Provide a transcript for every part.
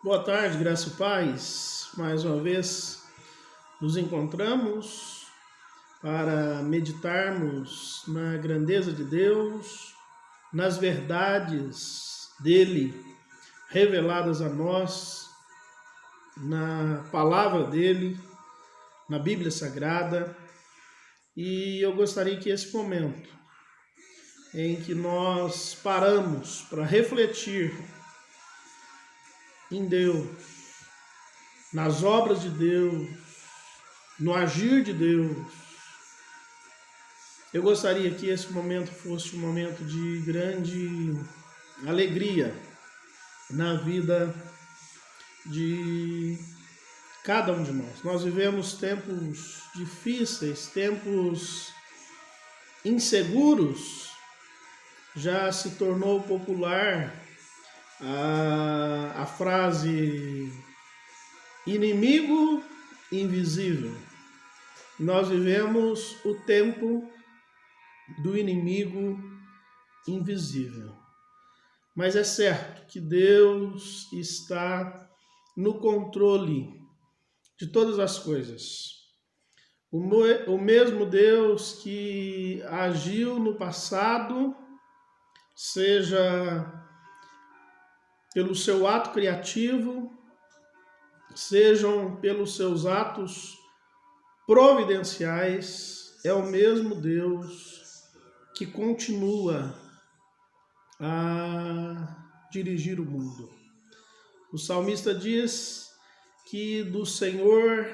Boa tarde, graça e paz. Mais uma vez nos encontramos para meditarmos na grandeza de Deus, nas verdades dele reveladas a nós, na palavra dele, na Bíblia Sagrada. E eu gostaria que esse momento em que nós paramos para refletir em Deus, nas obras de Deus, no agir de Deus, eu gostaria que esse momento fosse um momento de grande alegria na vida de cada um de nós. Nós vivemos tempos difíceis, tempos inseguros. Já se tornou popular a frase inimigo invisível. Nós vivemos o tempo do inimigo invisível. Mas é certo que Deus está no controle de todas as coisas. O mesmo Deus que agiu no passado, seja pelo seu ato criativo, sejam pelos seus atos providenciais, é o mesmo Deus que continua a dirigir o mundo. O salmista diz que do Senhor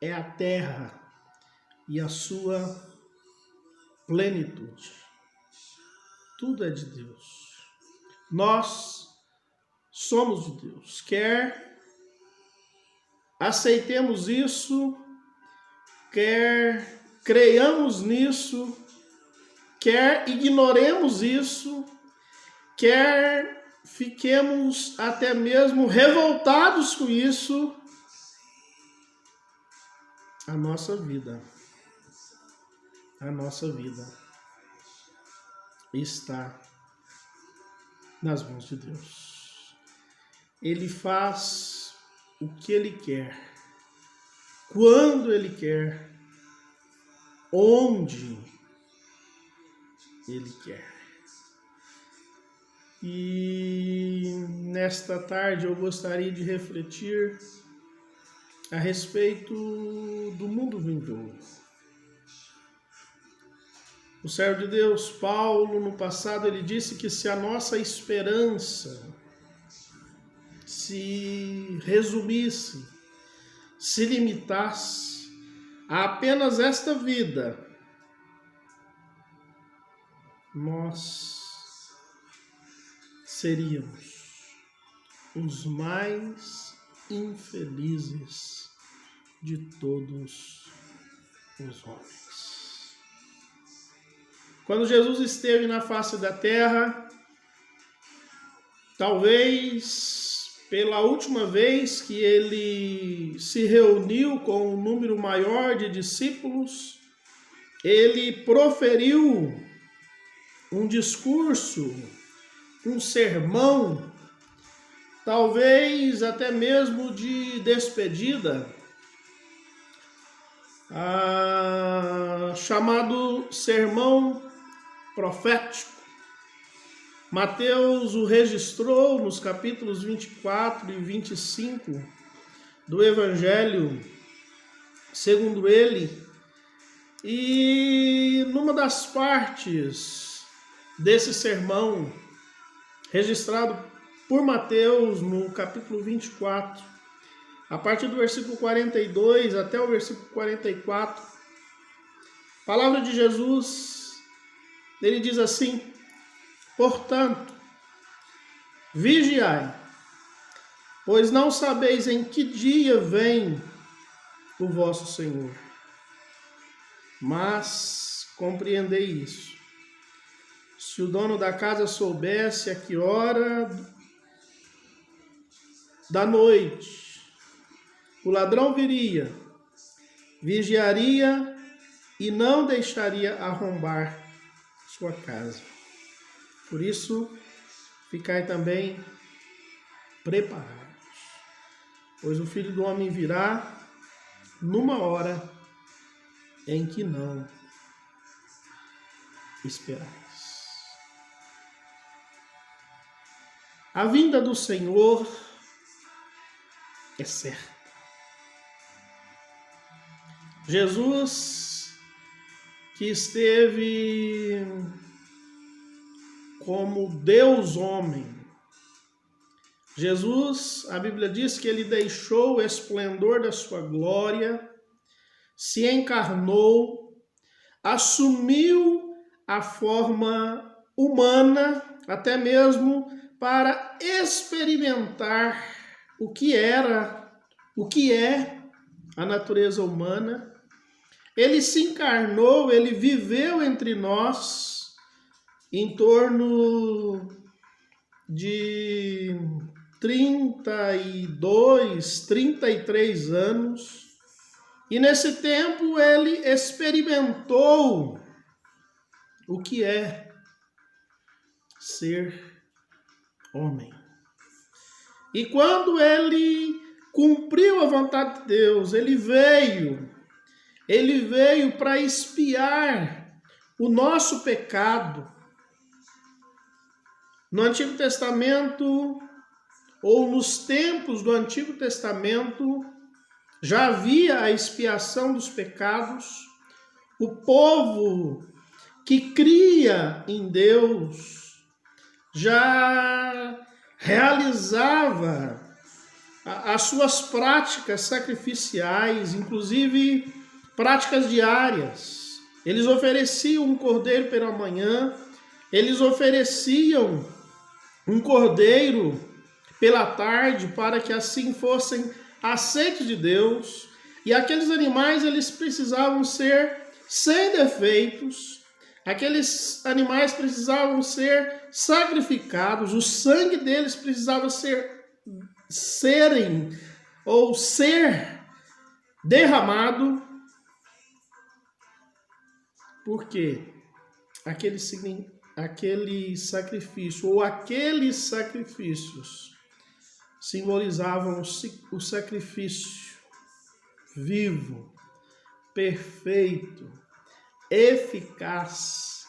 é a terra e a sua plenitude. Tudo é de Deus. Nós somos de Deus. Quer aceitemos isso, quer creiamos nisso, quer ignoremos isso, quer fiquemos até mesmo revoltados com isso, a nossa vida está nas mãos de Deus. Ele faz o que Ele quer, quando Ele quer, onde Ele quer. E nesta tarde eu gostaria de refletir a respeito do mundo vindouro. O servo de Deus, Paulo, no passado, ele disse que se a nossa esperança se resumisse, se limitasse a apenas esta vida, nós seríamos os mais infelizes de todos os homens. Quando Jesus esteve na face da terra, talvez pela última vez que ele se reuniu com um número maior de discípulos, ele proferiu um discurso, um sermão, talvez até mesmo de despedida, chamado Sermão Profético. Mateus o registrou nos capítulos 24 e 25 do Evangelho segundo ele, e numa das partes desse sermão, registrado por Mateus no capítulo 24, a partir do versículo 42 até o versículo 44, a palavra de Jesus, ele diz assim: portanto, vigiai, pois não sabeis em que dia vem o vosso Senhor. Mas compreendei isso. Se o dono da casa soubesse a que hora da noite o ladrão viria, vigiaria e não deixaria arrombar sua casa. Por isso, ficai também preparados. pois o Filho do Homem virá numa hora em que não esperais. A vinda do Senhor é certa. Jesus, que esteve como Deus homem, Jesus, a Bíblia diz que ele deixou o esplendor da sua glória, se encarnou, assumiu a forma humana, até mesmo para experimentar o que era, o que é a natureza humana. Ele se encarnou, ele viveu entre nós em torno de 32, 33 anos. E nesse tempo ele experimentou o que é ser homem. E quando ele cumpriu a vontade de Deus, ele veio para expiar o nosso pecado. No Antigo Testamento, ou nos tempos do Antigo Testamento, já havia a expiação dos pecados. O povo que cria em Deus já realizava as suas práticas sacrificiais, inclusive práticas diárias. Eles ofereciam um cordeiro pela manhã, eles ofereciam um cordeiro pela tarde, para que assim fossem aceitos de Deus. E aqueles animais, eles precisavam ser sem defeitos, aqueles animais precisavam ser sacrificados, o sangue deles precisava ser derramado, porque aquele sacrifício, ou aqueles sacrifícios, simbolizavam o sacrifício vivo, perfeito, eficaz,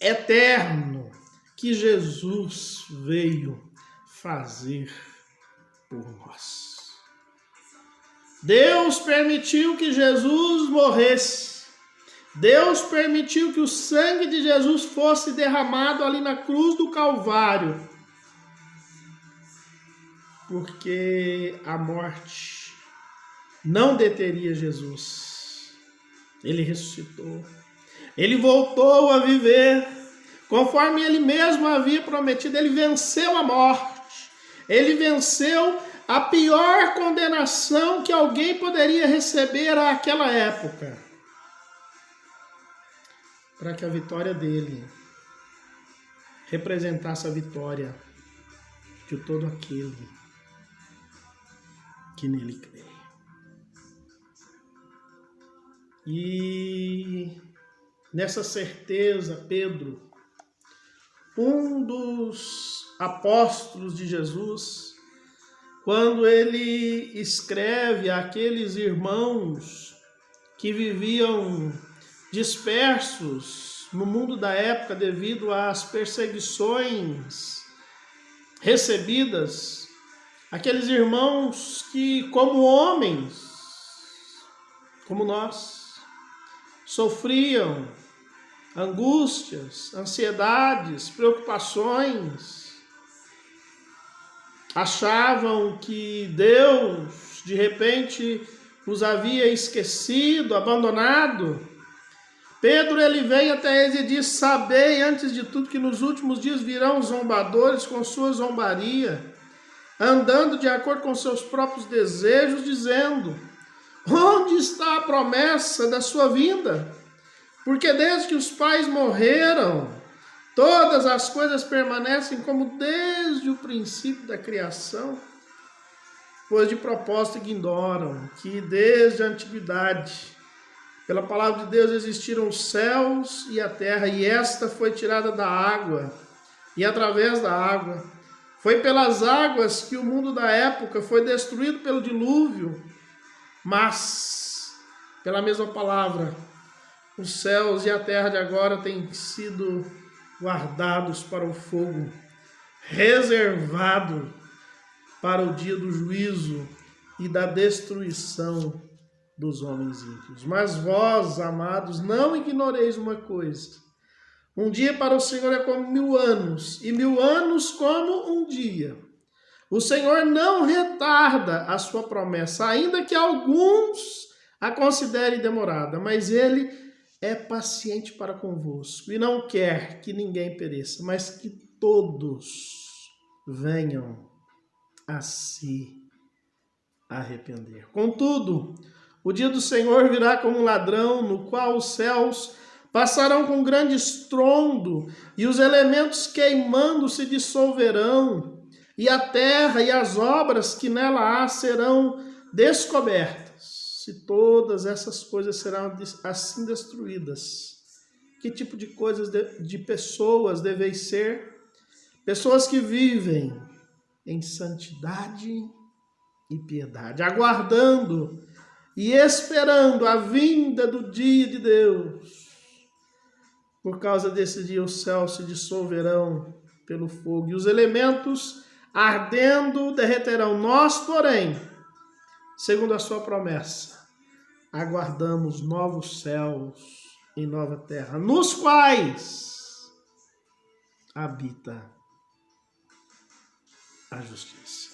eterno, que Jesus veio fazer por nós. Deus permitiu que Jesus morresse. Deus permitiu que o sangue de Jesus fosse derramado ali na cruz do Calvário, porque a morte não deteria Jesus. Ele ressuscitou. Ele voltou a viver, conforme ele mesmo havia prometido. Ele venceu a morte. Ele venceu a pior condenação que alguém poderia receber naquela época, para que a vitória dele representasse a vitória de todo aquele que nele crê. E nessa certeza, Pedro, um dos apóstolos de Jesus, quando ele escreve àqueles irmãos que viviam dispersos no mundo da época devido às perseguições recebidas, aqueles irmãos que, como homens, como nós, sofriam angústias, ansiedades, preocupações, achavam que Deus, de repente, os havia esquecido, abandonado. Pedro, ele vem até eles e diz: sabei antes de tudo que nos últimos dias virão zombadores com sua zombaria, andando de acordo com seus próprios desejos, dizendo: onde está a promessa da sua vinda? Porque desde que os pais morreram, todas as coisas permanecem como desde o princípio da criação, pois de propósito ignoram que desde a antiguidade, pela palavra de Deus, existiram os céus e a terra, e esta foi tirada da água, e através da água Foi pelas águas que o mundo da época foi destruído pelo dilúvio, mas, pela mesma palavra, os céus e a terra de agora têm sido guardados para o fogo, reservado para o dia do juízo e da destruição dos homens ímpios. Mas vós, amados, não ignoreis uma coisa. Um dia para o Senhor é como 1000 anos, e 1000 anos como um dia. O Senhor não retarda a sua promessa, ainda que alguns a considerem demorada, mas Ele é paciente para convosco, e não quer que ninguém pereça, mas que todos venham a se arrepender. Contudo, o dia do Senhor virá como um ladrão, no qual os céus passarão com grande estrondo, e os elementos queimando se dissolverão, e a terra e as obras que nela há serão descobertas. Se todas essas coisas serão assim destruídas, que tipo de coisas de pessoas deveis ser? Pessoas que vivem em santidade e piedade, aguardando e esperando a vinda do dia de Deus. Por causa desse dia os céus se dissolverão pelo fogo e os elementos ardendo derreterão. Nós, porém, segundo a sua promessa, aguardamos novos céus e nova terra, nos quais habita a justiça.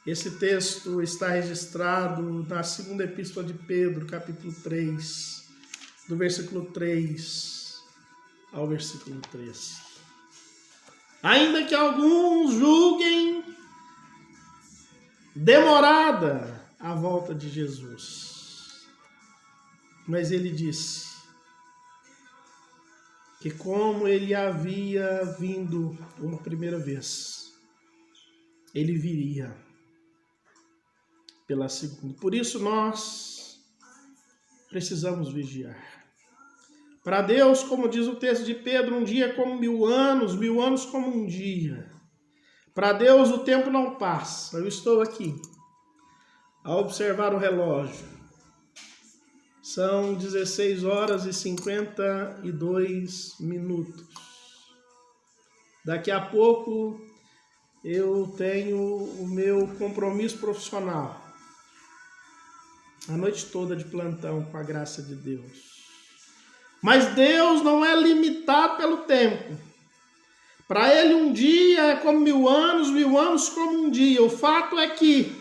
Esse texto está registrado na segunda epístola de Pedro, capítulo 3, do versículo 3 ao versículo 13. Ainda que alguns julguem demorada a volta de Jesus, mas ele disse que como ele havia vindo uma primeira vez, ele viria pela segunda. Por isso nós precisamos vigiar. Para Deus, como diz o texto de Pedro, um dia é como 1000 anos, 1000 anos como um dia. Para Deus o tempo não passa. Eu estou aqui a observar o relógio. São 16 horas e 52 minutos. Daqui a pouco eu tenho o meu compromisso profissional. A noite toda de plantão, com a graça de Deus. Mas Deus não é limitado pelo tempo. Para Ele um dia é como 1000 anos como um dia. O fato é que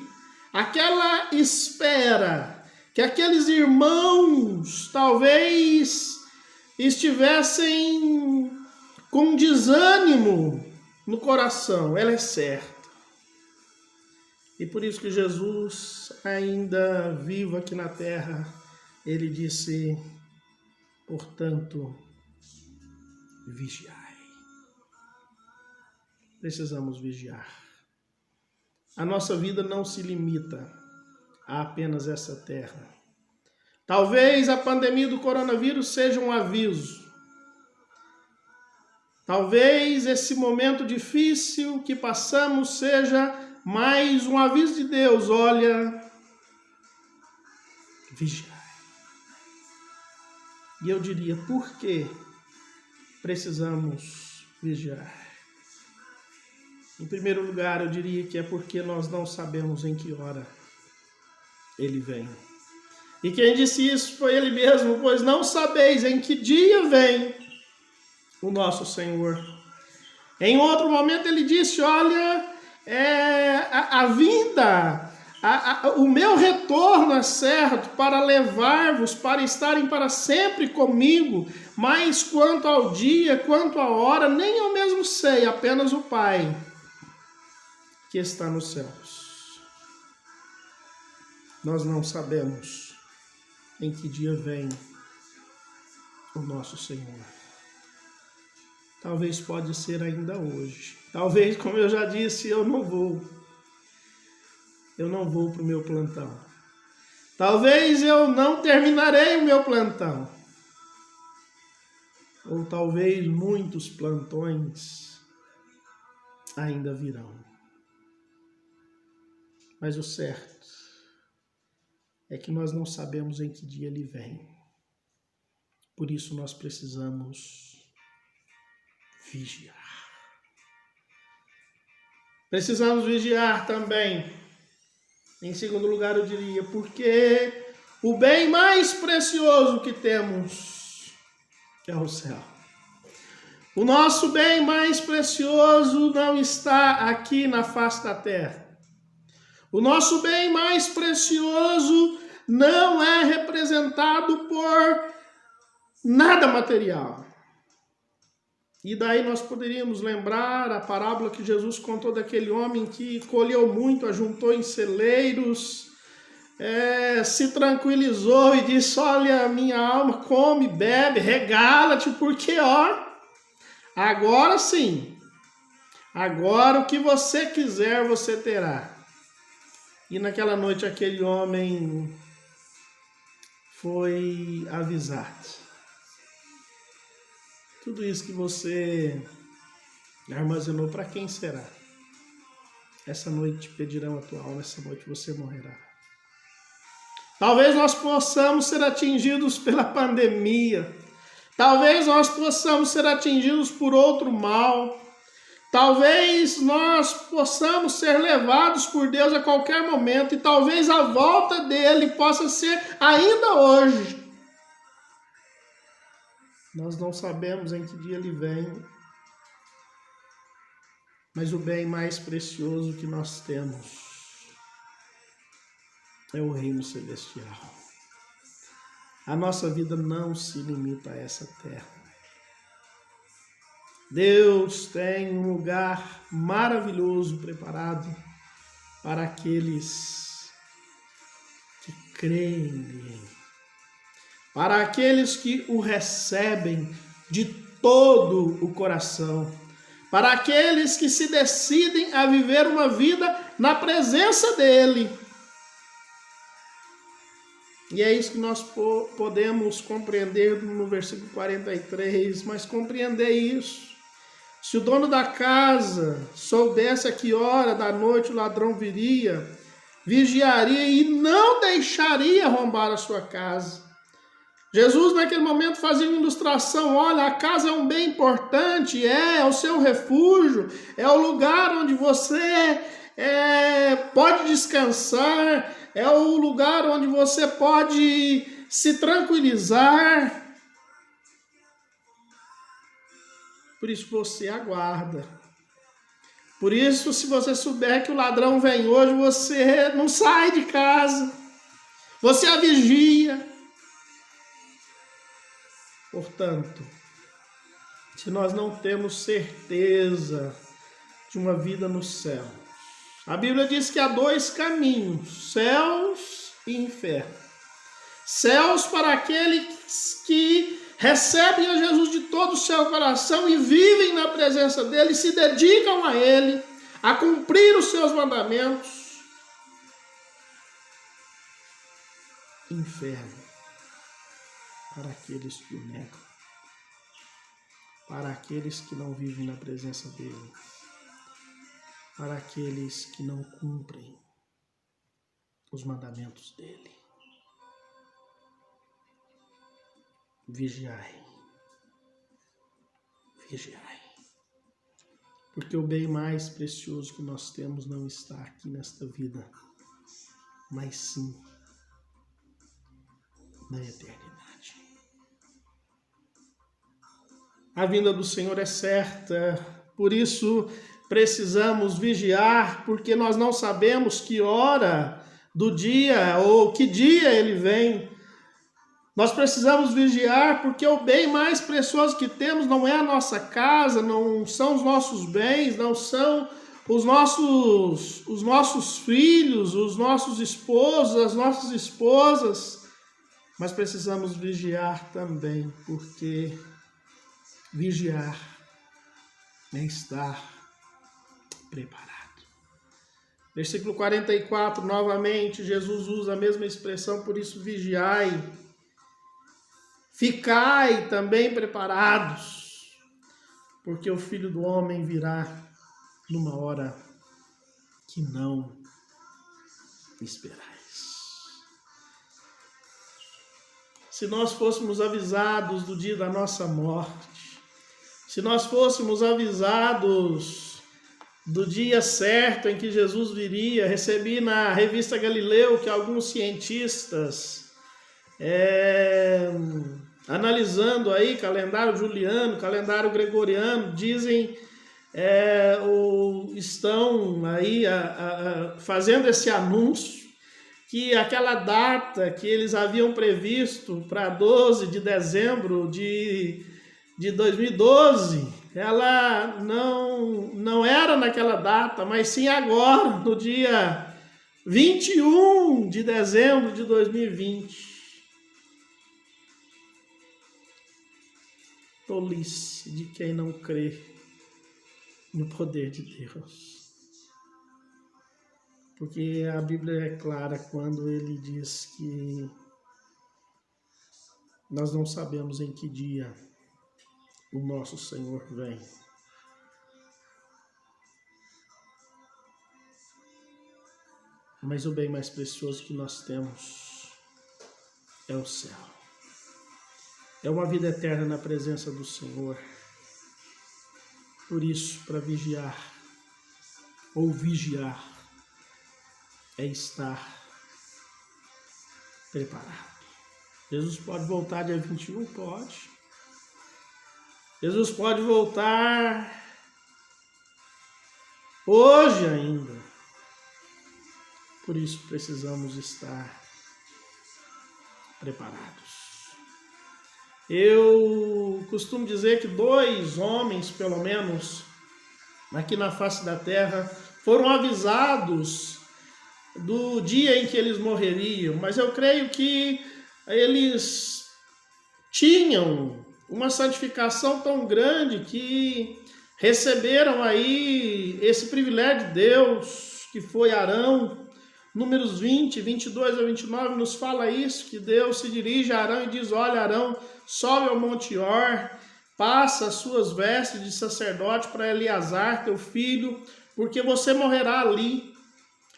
aquela espera, que aqueles irmãos talvez estivessem com desânimo no coração, ela é certa. E por isso que Jesus, ainda vivo aqui na terra, ele disse: portanto, vigiai. Precisamos vigiar. A nossa vida não se limita a apenas essa terra. Talvez a pandemia do coronavírus seja um aviso. Talvez esse momento difícil que passamos seja mais um aviso de Deus. Olha, vigiai. E eu diria, por que precisamos vigiar? Em primeiro lugar, eu diria que é porque nós não sabemos em que hora ele vem. E quem disse isso foi ele mesmo, pois não sabeis em que dia vem o nosso Senhor. Em outro momento ele disse, olha, a vinda, o meu retorno é certo para levar-vos, para estarem para sempre comigo, mas quanto ao dia, quanto à hora, nem eu mesmo sei, apenas o Pai que está nos céus. Nós não sabemos em que dia vem o nosso Senhor. Talvez pode ser ainda hoje. Talvez, como eu já disse, eu não vou para o meu plantão. Talvez eu não terminarei o meu plantão. Ou talvez muitos plantões ainda virão. Mas o certo é que nós não sabemos em que dia ele vem. Por isso nós precisamos vigiar. Precisamos vigiar também. Em segundo lugar, eu diria, porque o bem mais precioso que temos é o céu. O nosso bem mais precioso não está aqui na face da terra. O nosso bem mais precioso não é representado por nada material. E daí nós poderíamos lembrar a parábola que Jesus contou daquele homem que colheu muito, ajuntou em celeiros, se tranquilizou e disse: olha, minha alma, come, bebe, regala-te, porque agora sim, agora o que você quiser você terá. E naquela noite aquele homem foi avisado. Tudo isso que você armazenou, para quem será? Essa noite pedirão a tua alma, essa noite você morrerá. Talvez nós possamos ser atingidos pela pandemia. Talvez nós possamos ser atingidos por outro mal. Talvez nós possamos ser levados por Deus a qualquer momento. E talvez a volta dele possa ser ainda hoje. Nós não sabemos em que dia ele vem, mas o bem mais precioso que nós temos é o reino celestial. A nossa vida não se limita a essa terra. Deus tem um lugar maravilhoso preparado para aqueles que creem nele. Para aqueles que o recebem de todo o coração. Para aqueles que se decidem a viver uma vida na presença dele. E é isso que nós podemos compreender no versículo 43. Mas compreender isso. Se o dono da casa soubesse a que hora da noite o ladrão viria, vigiaria e não deixaria arrombar a sua casa. Jesus naquele momento fazia uma ilustração: olha, a casa é um bem importante, é o seu refúgio, é o lugar onde você pode descansar, é o lugar onde você pode se tranquilizar. Por isso você aguarda. Por isso, se você souber que o ladrão vem hoje, você não sai de casa, você a vigia. Portanto, se nós não temos certeza de uma vida no céu, a Bíblia diz que há dois caminhos, céus e inferno. Céus para aqueles que recebem a Jesus de todo o seu coração e vivem na presença dele, se dedicam a ele, a cumprir os seus mandamentos. Inferno para aqueles que o negam, para aqueles que não vivem na presença dele, para aqueles que não cumprem os mandamentos dele. Vigiai, vigiai, porque o bem mais precioso que nós temos não está aqui nesta vida, mas sim na eternidade. A vinda do Senhor é certa, por isso precisamos vigiar, porque nós não sabemos que hora do dia ou que dia ele vem. Nós precisamos vigiar porque o bem mais precioso que temos não é a nossa casa, não são os nossos bens, não são os nossos filhos, os nossos esposos, as nossas esposas, mas precisamos vigiar também, porque vigiar é estar preparado. Versículo 44, novamente, Jesus usa a mesma expressão, por isso vigiai. Ficai também preparados, porque o Filho do Homem virá numa hora que não esperais. Se nós fôssemos avisados do dia da nossa morte, se nós fôssemos avisados do dia certo em que Jesus viria, recebi na revista Galileu que alguns cientistas, analisando aí calendário juliano, calendário gregoriano, dizem, estão aí fazendo esse anúncio, que aquela data que eles haviam previsto para 12 de dezembro de 2012, ela não era naquela data, mas sim agora, no dia 21 de dezembro de 2020. Tolice de quem não crê no poder de Deus. Porque a Bíblia é clara quando ele diz que nós não sabemos em que dia o nosso Senhor vem. Mas o bem mais precioso que nós temos é o céu. É uma vida eterna na presença do Senhor. Por isso, para vigiar, é estar preparado. Jesus pode voltar dia 21? Pode. Jesus pode voltar hoje ainda. Por isso precisamos estar preparados. Eu costumo dizer que 2 homens, pelo menos, aqui na face da terra, foram avisados do dia em que eles morreriam, mas eu creio que eles tinham uma santificação tão grande que receberam aí esse privilégio de Deus, que foi Arão. Números 20, 22 a 29 nos fala isso, que Deus se dirige a Arão e diz: olha, Arão, sobe ao Monte Hor, passa as suas vestes de sacerdote para Eleazar, teu filho, porque você morrerá ali.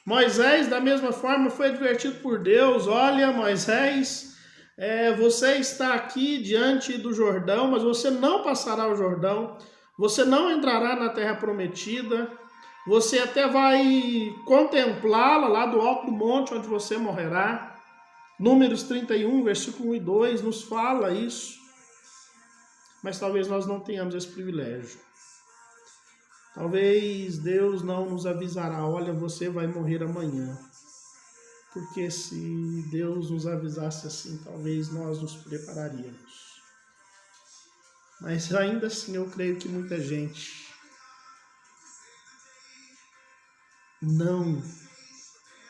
Moisés, da mesma forma, foi advertido por Deus: olha, Moisés, você está aqui diante do Jordão, mas você não passará o Jordão, você não entrará na terra prometida, você até vai contemplá-la lá do alto do monte onde você morrerá. Números 31, versículo 1 e 2 nos fala isso. Mas talvez nós não tenhamos esse privilégio. Talvez Deus não nos avisará: olha, você vai morrer amanhã. Porque se Deus nos avisasse assim, talvez nós nos prepararíamos. Mas ainda assim eu creio que muita gente não,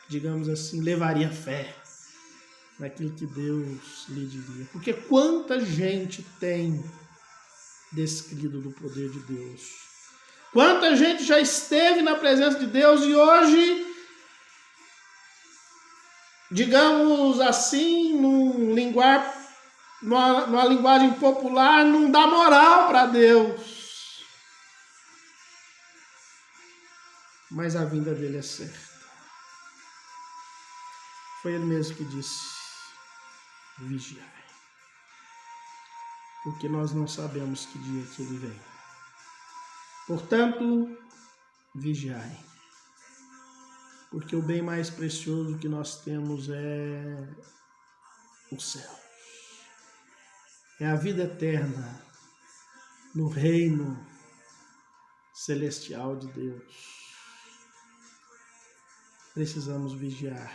digamos assim, levaria fé naquilo que Deus lhe diria. Porque quanta gente tem descrido do poder de Deus. Quanta gente já esteve na presença de Deus e hoje, digamos assim, numa linguagem popular, não dá moral para Deus. Mas a vinda dele é certa. Foi ele mesmo que disse: vigiai. Porque nós não sabemos que dia que ele vem. Portanto, vigiai. Porque o bem mais precioso que nós temos é o céu. É a vida eterna no reino celestial de Deus. Precisamos vigiar.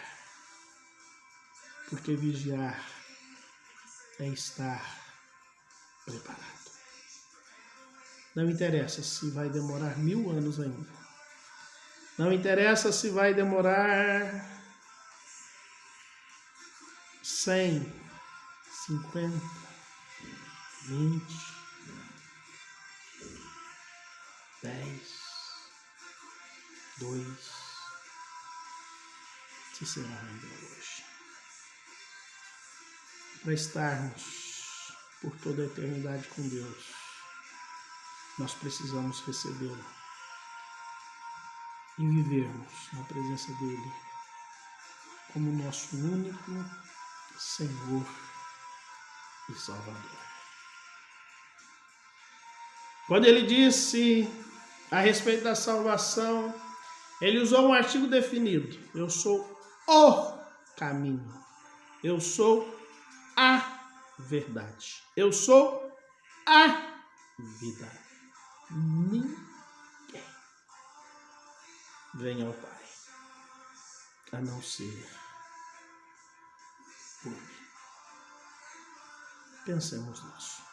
Porque vigiar é estar preparado. Não interessa se vai demorar 1000 anos ainda. Não interessa se vai demorar 100, 50, 20, 10, 2, se será ainda hoje. Para estarmos por toda a eternidade com Deus, nós precisamos recebê-lo e vivermos na presença dele como nosso único Senhor e Salvador. Quando ele disse a respeito da salvação, ele usou um artigo definido. Eu sou o caminho. Eu sou a verdade. Eu sou a vida. Ninguém vem ao Pai a não ser por mim. Pensemos nisso.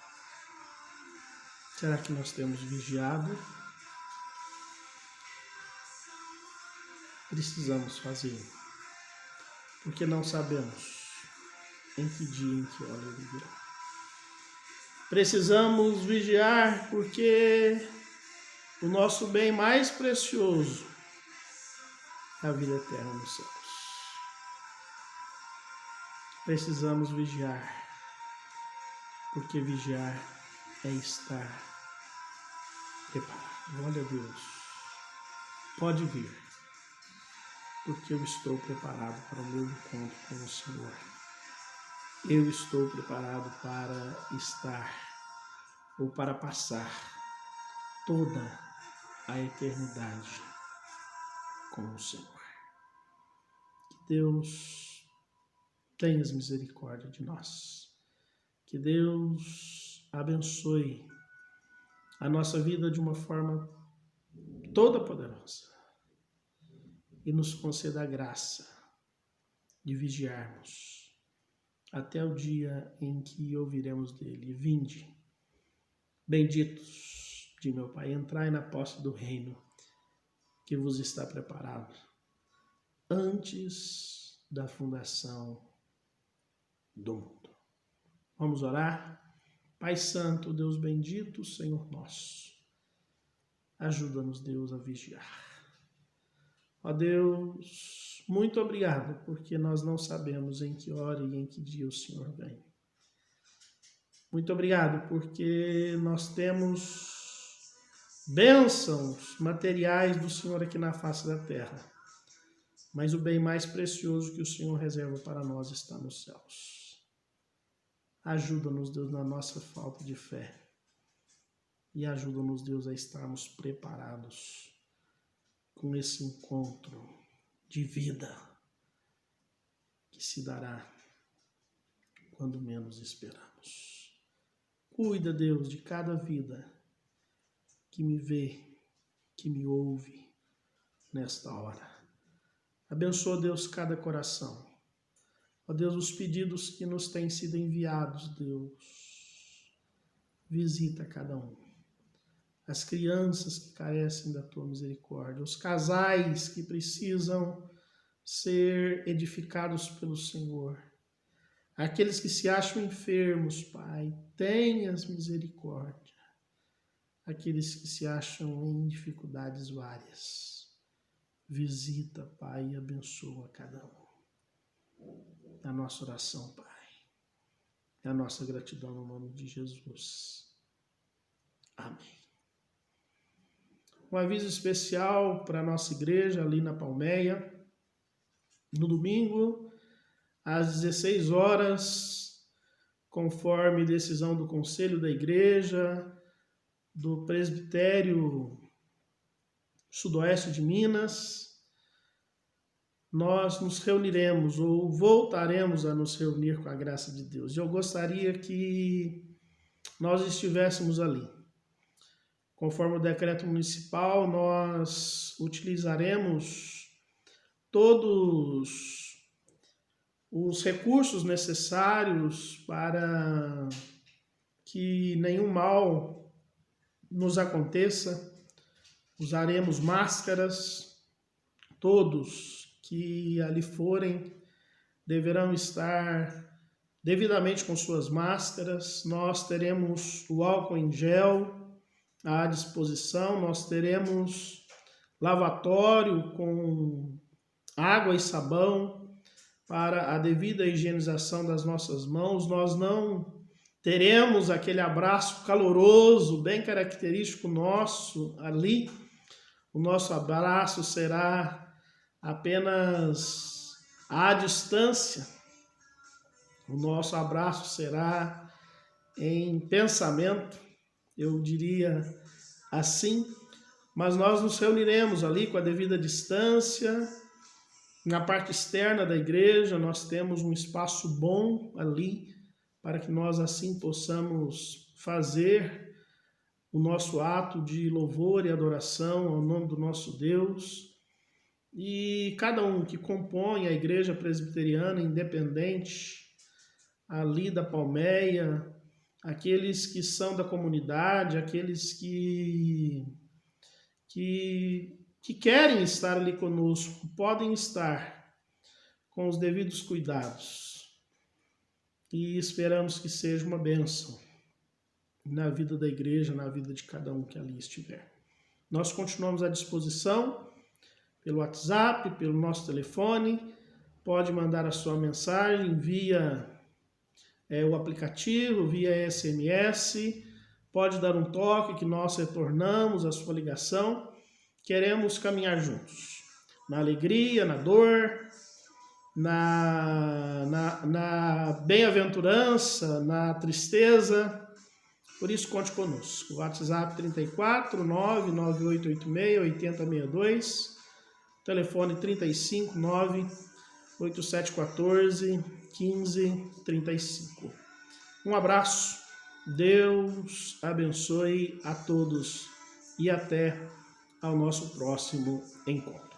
Será que nós temos vigiado? Precisamos fazer, porque não sabemos em que dia, em que hora ele virá. Precisamos vigiar, porque o nosso bem mais precioso é a vida eterna nos céus. Precisamos vigiar, porque vigiar é estar preparado. Glória a Deus. Pode vir, porque eu estou preparado para o meu encontro com o Senhor. Eu estou preparado para estar ou para passar toda a eternidade com o Senhor. Que Deus tenha misericórdia de nós. Que Deus abençoe a nossa vida de uma forma toda poderosa e nos conceda a graça de vigiarmos até o dia em que ouviremos dele. Vinde, benditos de meu Pai, entrai na posse do reino que vos está preparado antes da fundação do mundo. Vamos orar? Pai Santo, Deus bendito, Senhor nosso, ajuda-nos, Deus, a vigiar. Ó Deus, muito obrigado, porque nós não sabemos em que hora e em que dia o Senhor vem. Muito obrigado, porque nós temos bênçãos materiais do Senhor aqui na face da terra, mas o bem mais precioso que o Senhor reserva para nós está nos céus. Ajuda-nos, Deus, na nossa falta de fé. E ajuda-nos, Deus, a estarmos preparados com esse encontro de vida que se dará quando menos esperamos. Cuida, Deus, de cada vida que me vê, que me ouve nesta hora. Abençoa, Deus, cada coração. Ó Deus, os pedidos que nos têm sido enviados, Deus, visita cada um. As crianças que carecem da tua misericórdia, os casais que precisam ser edificados pelo Senhor, aqueles que se acham enfermos, Pai, tenhas misericórdia. Aqueles que se acham em dificuldades várias, visita, Pai, e abençoa cada um. A nossa oração, Pai, e a nossa gratidão no nome de Jesus. Amém. Um aviso especial para a nossa igreja ali na Palmeia. No domingo, às 16 horas, conforme decisão do Conselho da Igreja, do Presbitério Sudoeste de Minas, nós nos reuniremos ou voltaremos a nos reunir com a graça de Deus. Eu gostaria que nós estivéssemos ali. Conforme o decreto municipal, nós utilizaremos todos os recursos necessários para que nenhum mal nos aconteça. Usaremos máscaras. Todos que ali forem deverão estar devidamente com suas máscaras. Nós teremos o álcool em gel à disposição, nós teremos lavatório com água e sabão para a devida higienização das nossas mãos. Nós não teremos aquele abraço caloroso, bem característico nosso ali, o nosso abraço será apenas à distância, o nosso abraço será em pensamento, eu diria assim, mas nós nos reuniremos ali com a devida distância. Na parte externa da igreja, nós temos um espaço bom ali, para que nós assim possamos fazer o nosso ato de louvor e adoração ao nome do nosso Deus. E cada um que compõe a igreja presbiteriana independente, ali da Palmeia, aqueles que são da comunidade, aqueles que querem estar ali conosco, podem estar com os devidos cuidados. E esperamos que seja uma bênção na vida da igreja, na vida de cada um que ali estiver. Nós continuamos à disposição pelo WhatsApp, pelo nosso telefone. Pode mandar a sua mensagem via o aplicativo, via SMS. Pode dar um toque que nós retornamos a sua ligação. Queremos caminhar juntos, na alegria, na dor, na bem-aventurança, na tristeza. Por isso, conte conosco. WhatsApp 34 99886 8062, telefone 35 98714 1535. Um abraço, Deus abençoe a todos e até ao nosso próximo encontro.